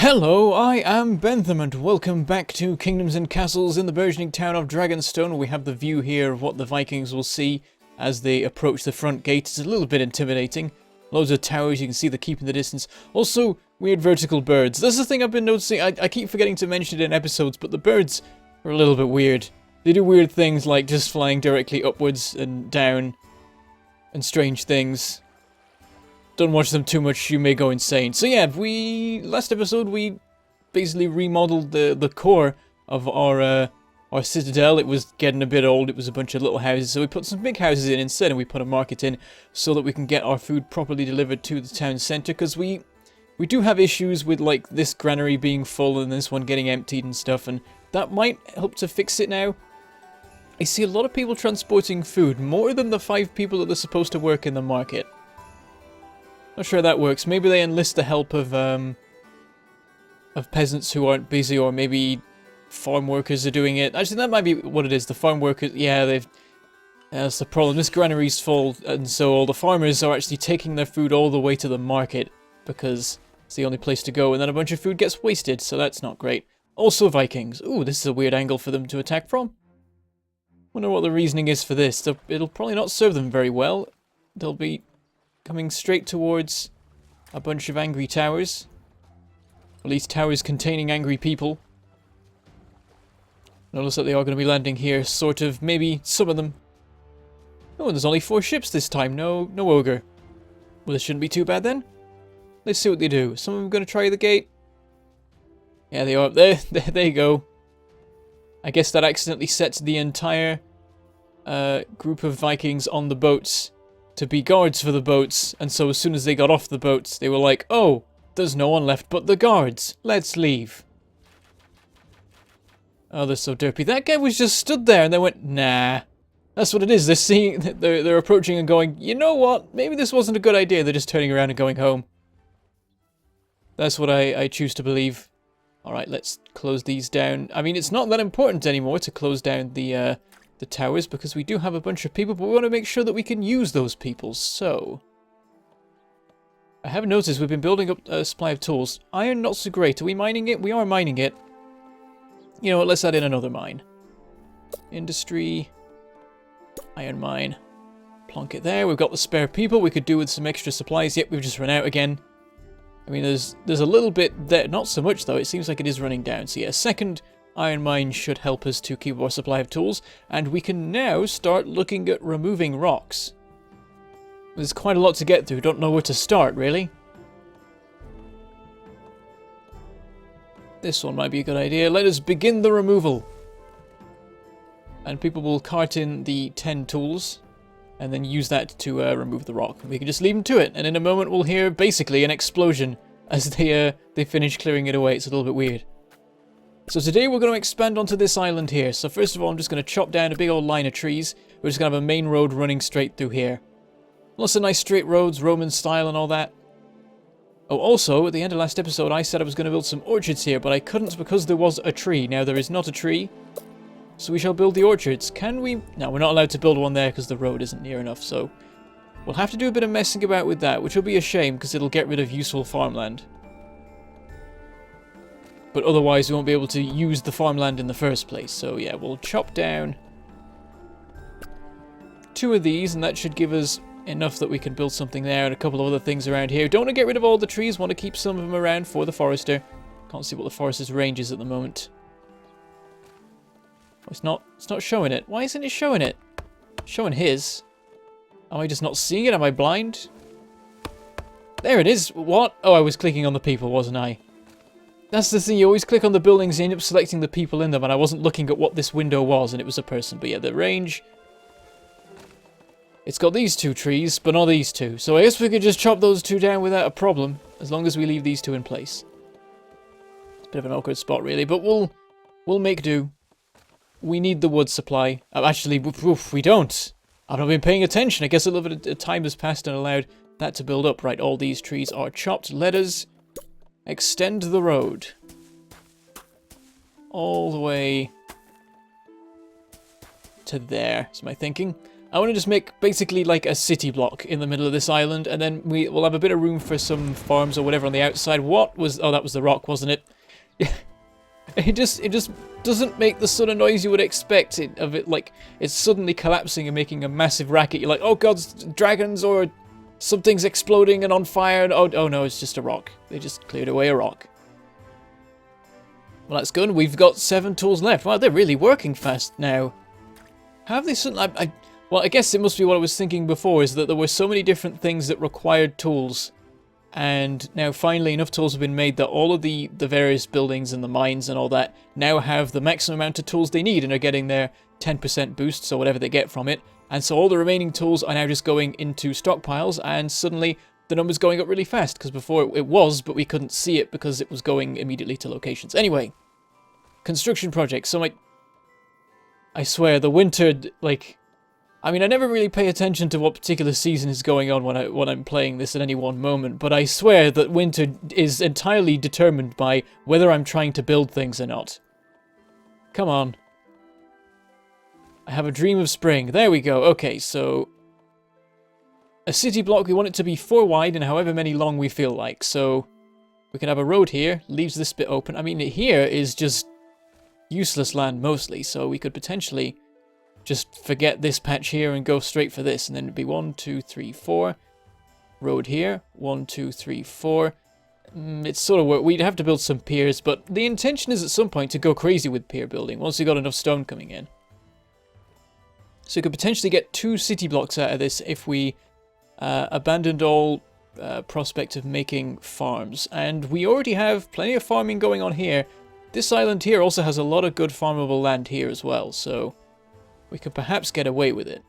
Hello, I am Bentham and welcome back to Kingdoms and Castles in the burgeoning town of Dragonstone. We have the view here of what the Vikings will see as they approach the front gate. It's a little bit intimidating. Loads of towers, you can see the keep in the distance. Also, weird vertical birds. This is the thing I've been noticing. I keep forgetting to mention it in episodes, but the birds are a little bit weird. They do weird things like just flying directly upwards and down and strange things. Don't watch them too much, you may go insane. So yeah, last episode we basically remodeled the core of our citadel. It was getting a bit old, it was a bunch of little houses, so we put some big houses in instead, and we put a market in so that we can get our food properly delivered to the town centre, because we do have issues with like this granary being full and this one getting emptied and stuff, and that might help to fix it now. I see a lot of people transporting food, more than the 5 people that are supposed to work in the market. Not sure how that works. Maybe they enlist the help of peasants who aren't busy, or maybe farm workers are doing it. Actually, that might be what it is. The farm workers, yeah, that's the problem. This granary's full, and so all the farmers are actually taking their food all the way to the market because it's the only place to go, and then a bunch of food gets wasted, so that's not great. Also Vikings. Ooh, this is a weird angle for them to attack from. Wonder what the reasoning is for this. It'll probably not serve them very well. They'll be coming straight towards a bunch of angry towers. At least towers containing angry people. Notice that they are going to be landing here, sort of, maybe some of them. Oh, and there's only 4 ships this time, no ogre. Well, this shouldn't be too bad then. Let's see what they do. Some of them going to try the gate. Yeah, they are. There you go. I guess that accidentally sets the entire group of Vikings on the boats to be guards for the boats, and so as soon as they got off the boats, they were like, oh, there's no one left but the guards. Let's leave. Oh, they're so derpy. That guy was just stood there, and they went, nah. That's what it is. They're approaching and going, you know what? Maybe this wasn't a good idea. They're just turning around and going home. That's what I choose to believe. Alright, let's close these down. I mean, it's not that important anymore to close down the towers, because we do have a bunch of people, but we want to make sure that we can use those people, so I have noticed we've been building up a supply of tools. Iron, not so great. Are we mining it? We are mining it. You know what, let's add in another mine. Industry. Iron mine. Plonk it there. We've got the spare people. We could do with some extra supplies. Yep, we've just run out again. I mean, there's a little bit there. Not so much, though. It seems like it is running down. So yeah, second iron mine should help us to keep our supply of tools, and we can now start looking at removing rocks. There's quite a lot to get through, don't know where to start, really. This one might be a good idea. Let us begin the removal. And people will cart in the 10 tools, and then use that to remove the rock. We can just leave them to it, and in a moment we'll hear, basically, an explosion as they finish clearing it away. It's a little bit weird. So today we're going to expand onto this island here. So first of all, I'm just going to chop down a big old line of trees. We're just going to have a main road running straight through here. Lots of nice straight roads, Roman style and all that. Oh, also, at the end of last episode, I said I was going to build some orchards here, but I couldn't because there was a tree. Now, there is not a tree, so we shall build the orchards. Can we? No, we're not allowed to build one there because the road isn't near enough, so we'll have to do a bit of messing about with that, which will be a shame because it'll get rid of useful farmland. But otherwise we won't be able to use the farmland in the first place. So yeah, we'll chop down 2 of these, and that should give us enough that we can build something there, and a couple of other things around here. Don't want to get rid of all the trees, want to keep some of them around for the forester. Can't see what the forester's range is at the moment. Oh, it's not showing it. Why isn't it showing it? It's showing his. Am I just not seeing it? Am I blind? There it is. What? Oh, I was clicking on the people, wasn't I? That's the thing, you always click on the buildings and you end up selecting the people in them, and I wasn't looking at what this window was, and it was a person. But yeah, the range, it's got these 2 trees, but not these 2. So I guess we could just chop those 2 down without a problem, as long as we leave these 2 in place. It's a bit of an awkward spot, really, but we'll make do. We need the wood supply. Actually, we don't. I've not been paying attention. I guess a little bit of time has passed and allowed that to build up. Right, all these trees are chopped. Let us extend the road all the way to there, is my thinking. I want to just make basically like a city block in the middle of this island, and then we'll have a bit of room for some farms or whatever on the outside. What was... Oh, that was the rock, wasn't it? It just doesn't make the sort of noise you would expect of it. Like, it's suddenly collapsing and making a massive racket. You're like, oh god, dragons or something's exploding and on fire. And oh no, it's just a rock. They just cleared away a rock. Well, that's good. We've got 7 tools left. Wow, they're really working fast now. How have they suddenly... Well, I guess it must be what I was thinking before, is that there were so many different things that required tools. And now finally enough tools have been made that all of the various buildings and the mines and all that now have the maximum amount of tools they need and are getting their 10% boosts or whatever they get from it. And so all the remaining tools are now just going into stockpiles, and suddenly the number's going up really fast, because before it was, but we couldn't see it because it was going immediately to locations. Anyway, construction projects. So I swear, the winter, like... I mean, I never really pay attention to what particular season is going on when I'm playing this at any one moment, but I swear that winter is entirely determined by whether I'm trying to build things or not. Come on. I have a dream of spring. There we go. Okay, so... a city block, we want it to be 4 wide and however many long we feel like, so... we can have a road here, leaves this bit open. I mean, here is just useless land mostly, so we could potentially... just forget this patch here and go straight for this. And then it'd be 1, 2, 3, 4. Road here. 1, 2, 3, 4. It's sort of work. We'd have to build some piers, but the intention is at some point to go crazy with pier building once we've got enough stone coming in. So we could potentially get 2 city blocks out of this if we abandoned all prospect of making farms. And we already have plenty of farming going on here. This island here also has a lot of good farmable land here as well, so... we could perhaps get away with it.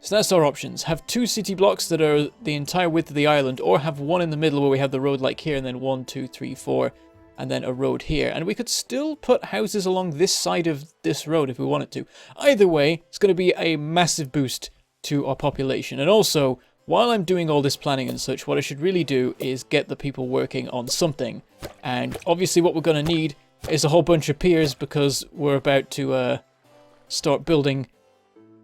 So that's our options. Have 2 city blocks that are the entire width of the island, or have one in the middle where we have the road like here, and then 1, 2, 3, 4, and then a road here. And we could still put houses along this side of this road if we wanted to. Either way, it's going to be a massive boost to our population. And also, while I'm doing all this planning and such, what I should really do is get the people working on something. And obviously what we're going to need is a whole bunch of piers, because we're about to start building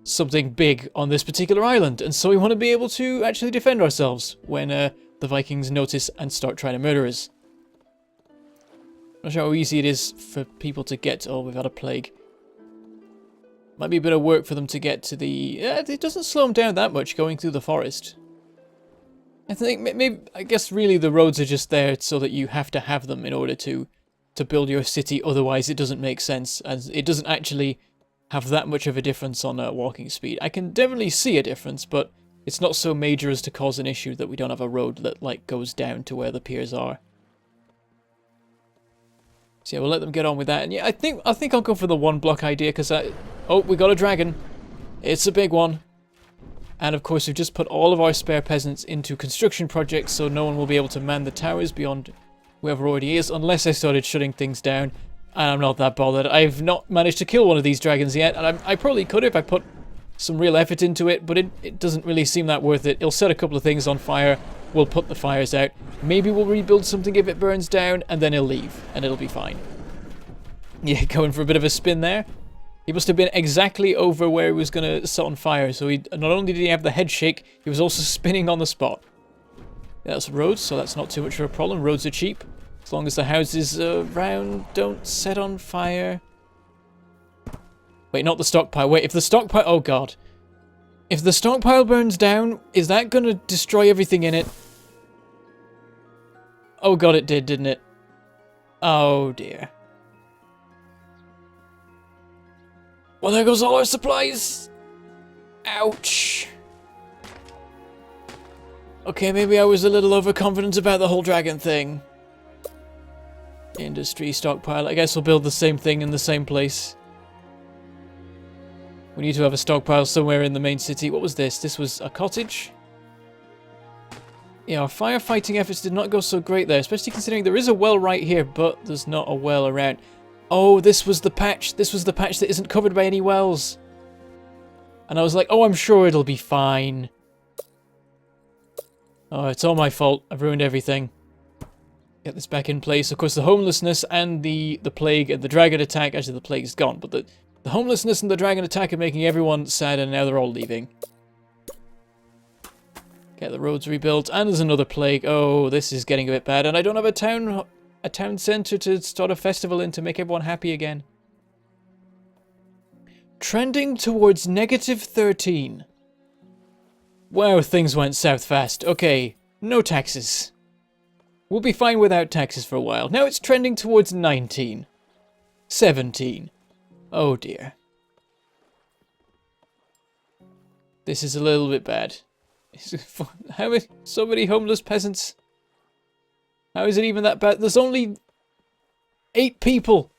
something big on this particular island. And so we want to be able to actually defend ourselves when the Vikings notice and start trying to murder us. Not sure how easy it is for people to get... oh, we've had a plague. Might be a bit of work for them to get to the... it doesn't slow them down that much going through the forest. I think maybe... I guess really the roads are just there so that you have to have them in order to build your city. Otherwise it doesn't make sense, as it doesn't actually have that much of a difference on walking speed. I can definitely see a difference, but it's not so major as to cause an issue that we don't have a road that like goes down to where the piers are. So yeah, we'll let them get on with that. And yeah, I think I'll go for the 1 block idea, because oh, we got a dragon. It's a big one. And of course we've just put all of our spare peasants into construction projects, so no one will be able to man the towers beyond whoever already is, unless I started shutting things down. And I'm not that bothered. I've not managed to kill one of these dragons yet, and I probably could if I put some real effort into it, but it doesn't really seem that worth it. It'll set a couple of things on fire, we'll put the fires out, maybe we'll rebuild something if it burns down, and then he'll leave, and it'll be fine. Yeah, going for a bit of a spin there. He must have been exactly over where he was going to set on fire, so not only did he have the head shake, he was also spinning on the spot. Yeah, that's roads, so that's not too much of a problem. Roads are cheap. As long as the houses around don't set on fire. Wait, not the stockpile. Wait, if the stockpile... oh, God. If the stockpile burns down, is that going to destroy everything in it? Oh, God, it did, didn't it? Oh, dear. Well, there goes all our supplies. Ouch. Okay, maybe I was a little overconfident about the whole dragon thing. Industry stockpile. I guess we'll build the same thing in the same place. We need to have a stockpile somewhere in the main city. What was this? This was a cottage? Yeah, our firefighting efforts did not go so great there, especially considering there is a well right here, but there's not a well around. Oh, this was the patch. This was the patch that isn't covered by any wells. And I was like, oh, I'm sure it'll be fine. Oh, it's all my fault. I've ruined everything. Get this back in place. Of course, the homelessness and the plague and the dragon attack. Actually, the plague's gone, but The homelessness and the dragon attack are making everyone sad, and now they're all leaving. Get the roads rebuilt, and there's another plague. Oh, this is getting a bit bad, and I don't have a town centre to start a festival in to make everyone happy again. Trending towards -13. Wow, things went south fast. Okay, no taxes. We'll be fine without taxes for a while. Now it's trending towards 19. 17. Oh dear. This is a little bit bad. How many, so many homeless peasants? How is it even that bad? There's only 8 people.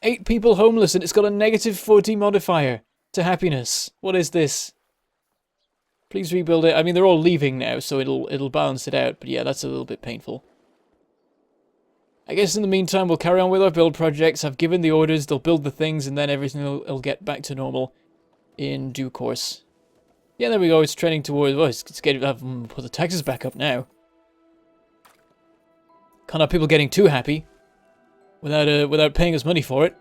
8 people homeless, and it's got a -40 modifier to happiness. What is this? Please rebuild it. I mean, they're all leaving now, so it'll balance it out. But yeah, that's a little bit painful. I guess in the meantime, we'll carry on with our build projects. I've given the orders, they'll build the things, and then everything will get back to normal in due course. Yeah, there we go. It's trending towards... Oh, it's getting... put the taxes back up now. Can't have people getting too happy without paying us money for it.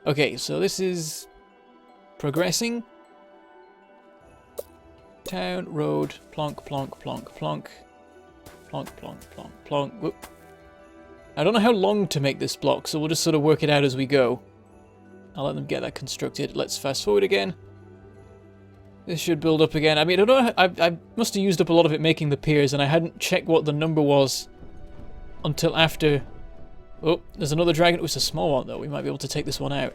Okay, so this is progressing. Town, road, plonk, plonk, plonk, plonk. Plonk, plonk, plonk, plonk. Whoop. I don't know how long to make this block, so we'll just sort of work it out as we go. I'll let them get that constructed. Let's fast forward again. This should build up again. I mean, I don't know. I must have used up a lot of it making the piers, and I hadn't checked what the number was until after. Oh, there's another dragon. Oh, it's a small one, though. We might be able to take this one out.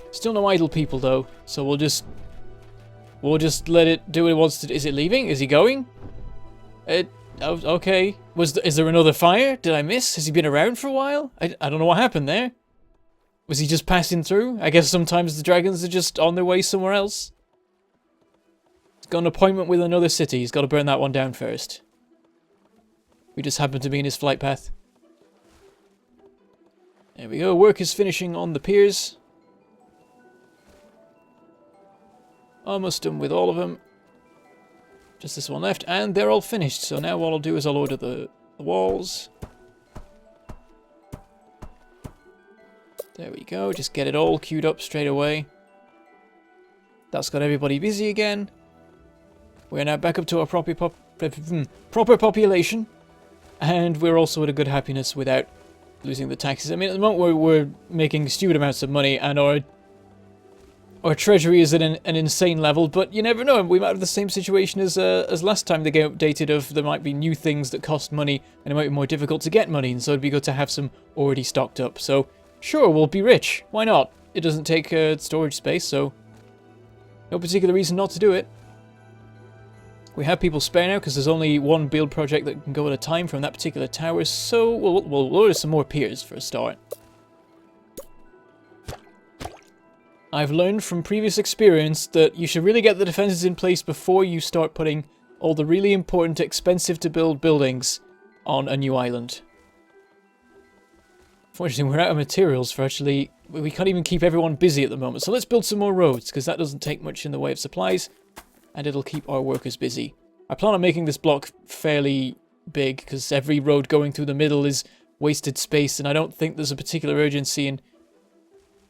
Still no idle people, though, so we'll just let it do what it wants to do. Is it leaving? Is he going? Oh, okay. Is there another fire? Did I miss? Has he been around for a while? I don't know what happened there. Was he just passing through? I guess sometimes the dragons are just on their way somewhere else. He's got an appointment with another city. He's got to burn that one down first. We just happen to be in his flight path. There we go. Work is finishing on the piers. Almost done with all of them. Just this one left, and they're all finished. So now what I'll do is I'll order the walls. There we go. Just get it all queued up straight away. That's got everybody busy again. We're now back up to our proper population. And we're also at a good happiness without losing the taxes. I mean, at the moment we're making stupid amounts of money, and our treasury is at an insane level, but you never know. We might have the same situation as last time the game updated of there might be new things that cost money, and it might be more difficult to get money, and so it'd be good to have some already stocked up. So, sure, we'll be rich. Why not? It doesn't take storage space, so no particular reason not to do it. We have people spare now, because there's only one build project that can go at a time from that particular tower, so we'll order some more piers for a start. I've learned from previous experience that you should really get the defenses in place before you start putting all the really important, expensive to build buildings on a new island. Fortunately, we're out of materials for actually... We can't even keep everyone busy at the moment. So let's build some more roads, because that doesn't take much in the way of supplies, and it'll keep our workers busy. I plan on making this block fairly big, because every road going through the middle is wasted space, and I don't think there's a particular urgency in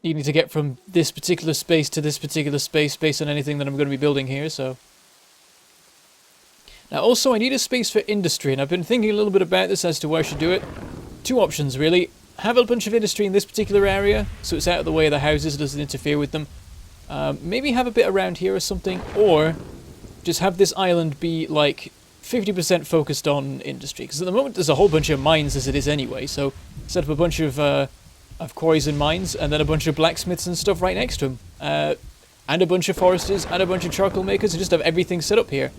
needing to get from this particular space to this particular space based on anything that I'm going to be building here, so... Now, also, I need a space for industry, and I've been thinking a little bit about this as to where I should do it. 2 options, really. Have a bunch of industry in this particular area, so it's out of the way of the houses, doesn't interfere with them. Maybe have a bit around here or something, or just have this island be, like, 50% focused on industry. Because at the moment, there's a whole bunch of mines as it is anyway, so set up a bunch of quarries and mines, and then a bunch of blacksmiths and stuff right next to them. And a bunch of foresters, and a bunch of charcoal makers, and just have everything set up here.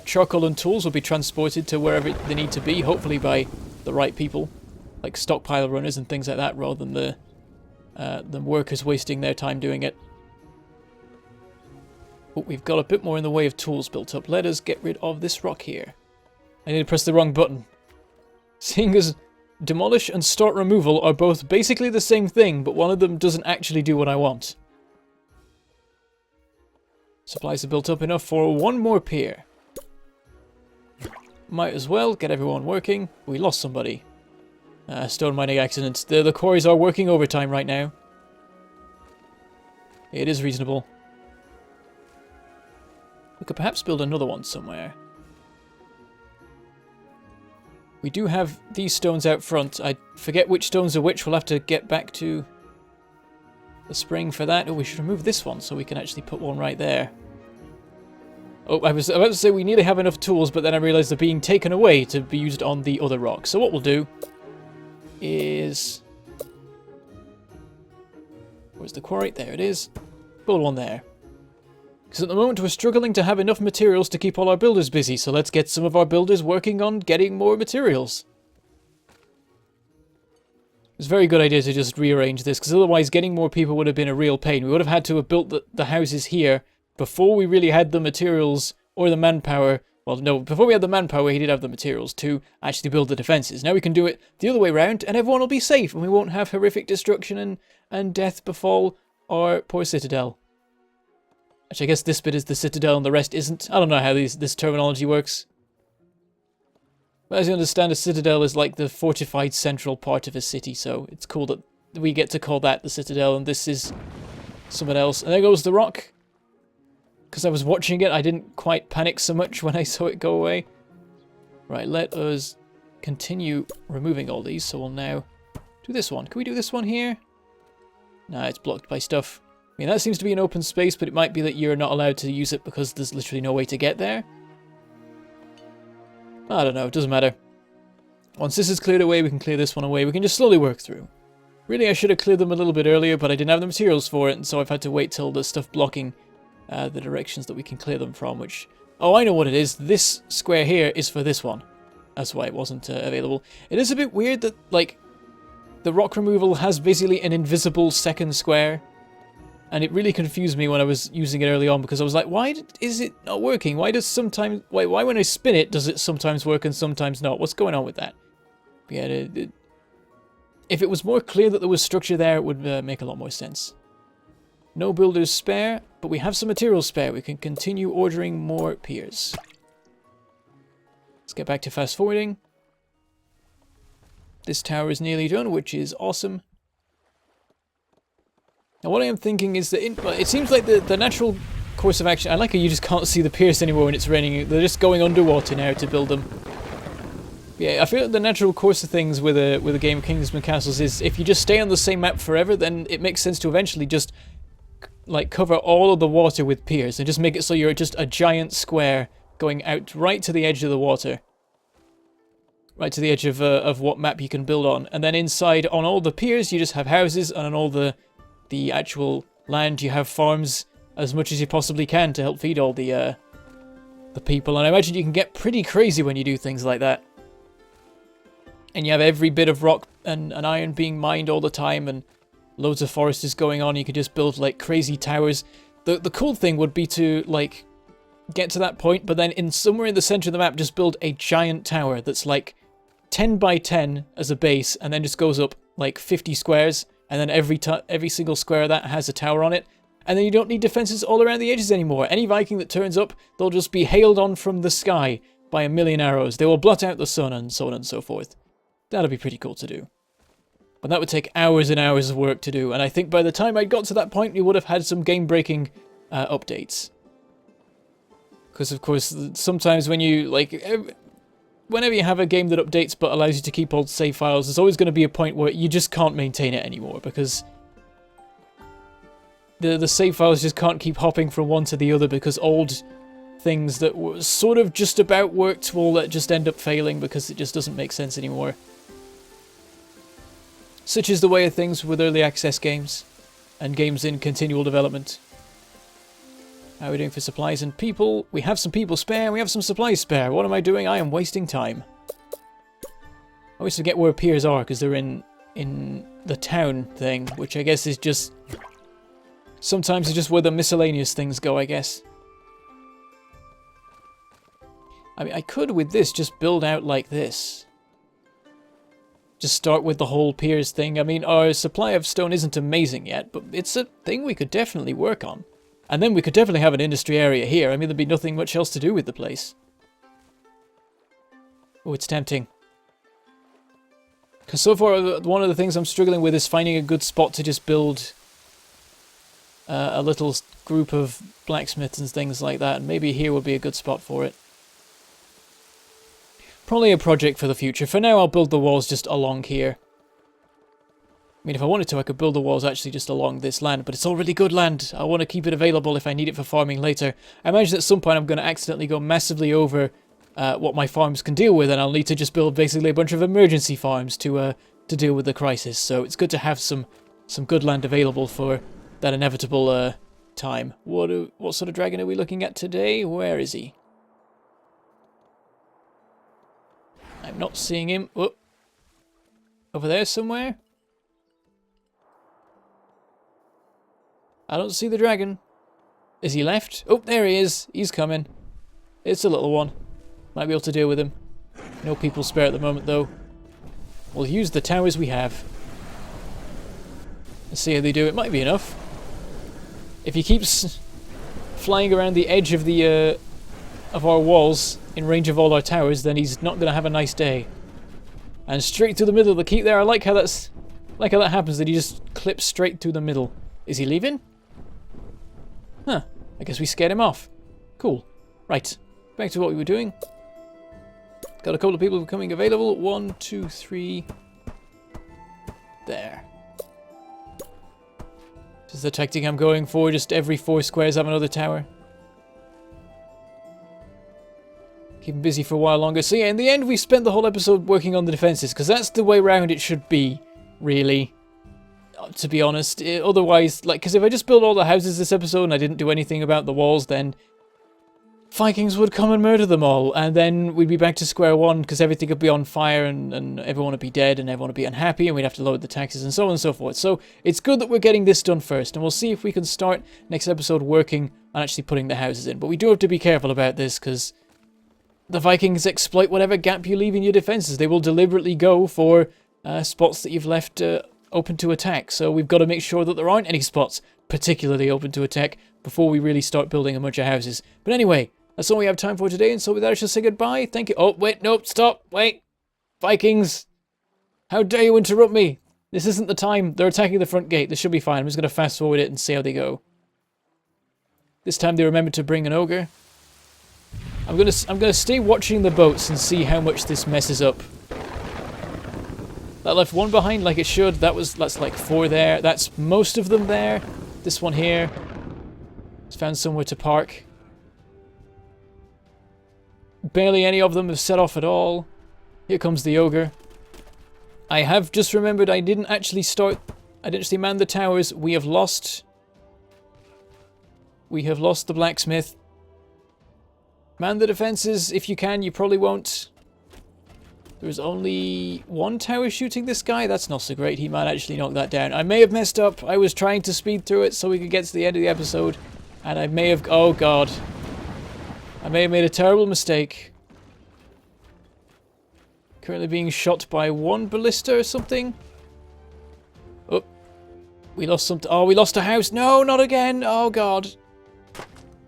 Charcoal and tools will be transported to wherever they need to be, hopefully by the right people, like stockpile runners and things like that, rather than the workers wasting their time doing it. Oh, we've got a bit more in the way of tools built up. Let us get rid of this rock here. I need to press the wrong button. Seeing as demolish and start removal are both basically the same thing, but one of them doesn't actually do what I want. Supplies are built up enough for 1 more pier. Might as well get everyone working. We lost somebody. Stone mining accidents. The quarries are working overtime right now. It is reasonable. We could perhaps build another one somewhere. We do have these stones out front. I forget which stones are which. We'll have to get back to the spring for that. Oh, we should remove this one so we can actually put one right there. Oh, I was about to say we nearly have enough tools, but then I realised they're being taken away to be used on the other rock. So what we'll do is... Where's the quarry? There it is. Build one there. Because at the moment we're struggling to have enough materials to keep all our builders busy, so let's get some of our builders working on getting more materials. It's a very good idea to just rearrange this, because otherwise getting more people would have been a real pain. We would have had to have built the houses here before we really had the materials or the manpower. Well, no, before we had the manpower, he did have the materials to actually build the defenses. Now we can do it the other way around, and everyone will be safe, and we won't have horrific destruction and death befall our poor citadel. Actually, I guess this bit is the citadel and the rest isn't. I don't know how this terminology works. But as you understand, a citadel is like the fortified central part of a city, so it's cool that we get to call that the citadel, and this is someone else. And there goes the rock. Because I was watching it, I didn't quite panic so much when I saw it go away. Right, let us continue removing all these, so we'll now do this one. Can we do this one here? Nah, it's blocked by stuff. I mean, that seems to be an open space, but it might be that you're not allowed to use it because there's literally no way to get there. I don't know, it doesn't matter. Once this is cleared away, we can clear this one away. We can just slowly work through. Really, I should have cleared them a little bit earlier, but I didn't have the materials for it, and so I've had to wait till the stuff blocking the directions that we can clear them from, which... Oh, I know what it is. This square here is for this one. That's why it wasn't available. It is a bit weird that, like, the rock removal has basically an invisible second square. And it really confused me when I was using it early on, because I was like, why is it not working? Why does sometimes... Why when I spin it, does it sometimes work and sometimes not? What's going on with that? But yeah, if it was more clear that there was structure there, it would make a lot more sense. No builders spare, but we have some materials spare. We can continue ordering more piers. Let's get back to fast forwarding. This tower is nearly done, which is awesome. Now what I am thinking is that it seems like the natural course of action... I like how you just can't see the piers anymore when it's raining. They're just going underwater now to build them. Yeah, I feel like the natural course of things with a game of Kingdoms and Castles is if you just stay on the same map forever, then it makes sense to eventually just like cover all of the water with piers and just make it so you're just a giant square going out right to the edge of the water. Right to the edge of what map you can build on. And then inside on all the piers you just have houses, and on all the actual land you have farms as much as you possibly can to help feed all the people. And I imagine you can get pretty crazy when you do things like that. And you have every bit of rock and iron being mined all the time, and loads of forest is going on. You could just build like crazy towers. The cool thing would be to like get to that point, but then somewhere in the center of the map just build a giant tower that's like 10 by 10 as a base, and then just goes up like 50 squares, and then every single square of that has a tower on it. And then you don't need defenses all around the edges anymore. Any Viking that turns up, they'll just be hailed on from the sky by a million arrows. They will blot out the sun, and so on and so forth. That'd be pretty cool to do. But that would take hours and hours of work to do, and I think by the time I got to that point, we would have had some game-breaking updates. Because, of course, sometimes when you, like, whenever you have a game that updates but allows you to keep old save files, there's always going to be a point where you just can't maintain it anymore, because the save files just can't keep hopping from one to the other, because old things that were sort of just about worked will just end up failing because it just doesn't make sense anymore. Such is the way of things with early access games and games in continual development. How are we doing for supplies and people? We have some people spare, we have some supplies spare. What am I doing? I am wasting time. I always forget where piers are because they're in the town thing, which I guess is just... Sometimes it's just where the miscellaneous things go, I guess. I mean, I could with this just build out like this. Just start with the whole piers thing. I mean, our supply of stone isn't amazing yet, but it's a thing we could definitely work on. And then we could definitely have an industry area here. I mean, there'd be nothing much else to do with the place. Oh, it's tempting. Because so far, one of the things I'm struggling with is finding a good spot to just build a little group of blacksmiths and things like that, and maybe here would be a good spot for it. Probably a project for the future. For now, I'll build the walls just along here. I mean, if I wanted to, I could build the walls actually just along this land, but it's already good land. I want to keep it available if I need it for farming later. I imagine at some point I'm going to accidentally go massively over what my farms can deal with, and I'll need to just build basically a bunch of emergency farms to deal with the crisis. So it's good to have some good land available for that inevitable time. What sort of dragon are we looking at today? Where is he? I'm not seeing him. Oh, over there somewhere? I don't see the dragon. Is he left? Oh, there he is. He's coming. It's a little one. Might be able to deal with him. No people spare at the moment, though. We'll use the towers we have. Let's see how they do. It might be enough. If he keeps flying around the edge of the of our walls in range of all our towers, then he's not going to have a nice day. And straight through the middle of the keep there. I like how that happens. That he just clips straight through the middle. Is he leaving? Huh, I guess we scared him off. Cool. Right, back to what we were doing. Got a couple of people becoming available. 1, 2, 3. There. This is the tactic I'm going for. Just every 4 squares have another tower. Keep him busy for a while longer. So yeah, in the end we spent the whole episode working on the defenses, because that's the way round it should be, really. To be honest, otherwise, like, because if I just built all the houses this episode and I didn't do anything about the walls, then Vikings would come and murder them all, and then we'd be back to square one, because everything would be on fire, and everyone would be dead, and everyone would be unhappy, and we'd have to lower the taxes, and so on and so forth. So it's good that we're getting this done first, and we'll see if we can start next episode working on actually putting the houses in. But we do have to be careful about this, because the Vikings exploit whatever gap you leave in your defenses. They will deliberately go for spots that you've left open to attack, so we've got to make sure that there aren't any spots particularly open to attack before we really start building a bunch of houses. But anyway, that's all we have time for today, and so with that I shall say goodbye. Thank you. Oh, wait, nope, stop, wait. Vikings, how dare you interrupt me? This isn't the time. They're attacking the front gate. This should be fine. I'm just going to fast forward it and see how they go. This time they remembered to bring an ogre. I'm gonna stay watching the boats and see how much this messes up. That left one behind like it should. That's like 4 there. That's most of them there. This one here. It's found somewhere to park. Barely any of them have set off at all. Here comes the ogre. I have just remembered I didn't actually man the towers. We have lost the blacksmith. Man the defenses if you can. You probably won't. There's only 1 tower shooting this guy. That's not so great. He might actually knock that down. I may have messed up. I was trying to speed through it so we could get to the end of the episode. And I may have... Oh, God. I may have made a terrible mistake. Currently being shot by 1 ballista or something. Oh. We lost something. Oh, we lost a house. No, not again. Oh, God.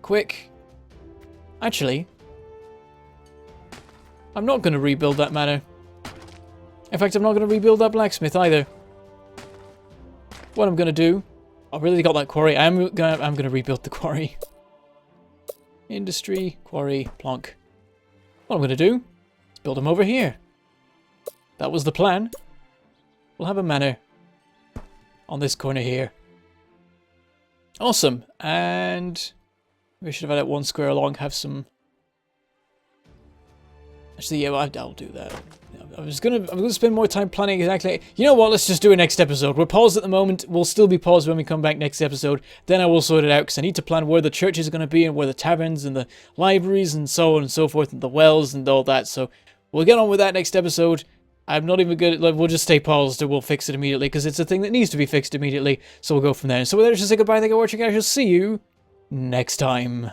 Quick. Actually... I'm not going to rebuild that manor. In fact, I'm not going to rebuild that blacksmith either. What I'm going to do... I've really got that quarry. I'm going to rebuild the quarry. Industry, quarry, plonk. What I'm going to do is build them over here. That was the plan. We'll have a manor on this corner here. Awesome. And we should have had it 1 square along, have some... Actually, yeah, I'll do that. I'm gonna spend more time planning exactly. You know what? Let's just do it next episode. We're paused at the moment. We'll still be paused when we come back next episode. Then I will sort it out because I need to plan where the churches are going to be and where the taverns and the libraries and so on and so forth and the wells and all that. So we'll get on with that next episode. I'm not even good. Like, we'll just stay paused and we'll fix it immediately because it's a thing that needs to be fixed immediately. So we'll go from there. And so with that, I shall say goodbye. Thank you for watching. I shall see you next time.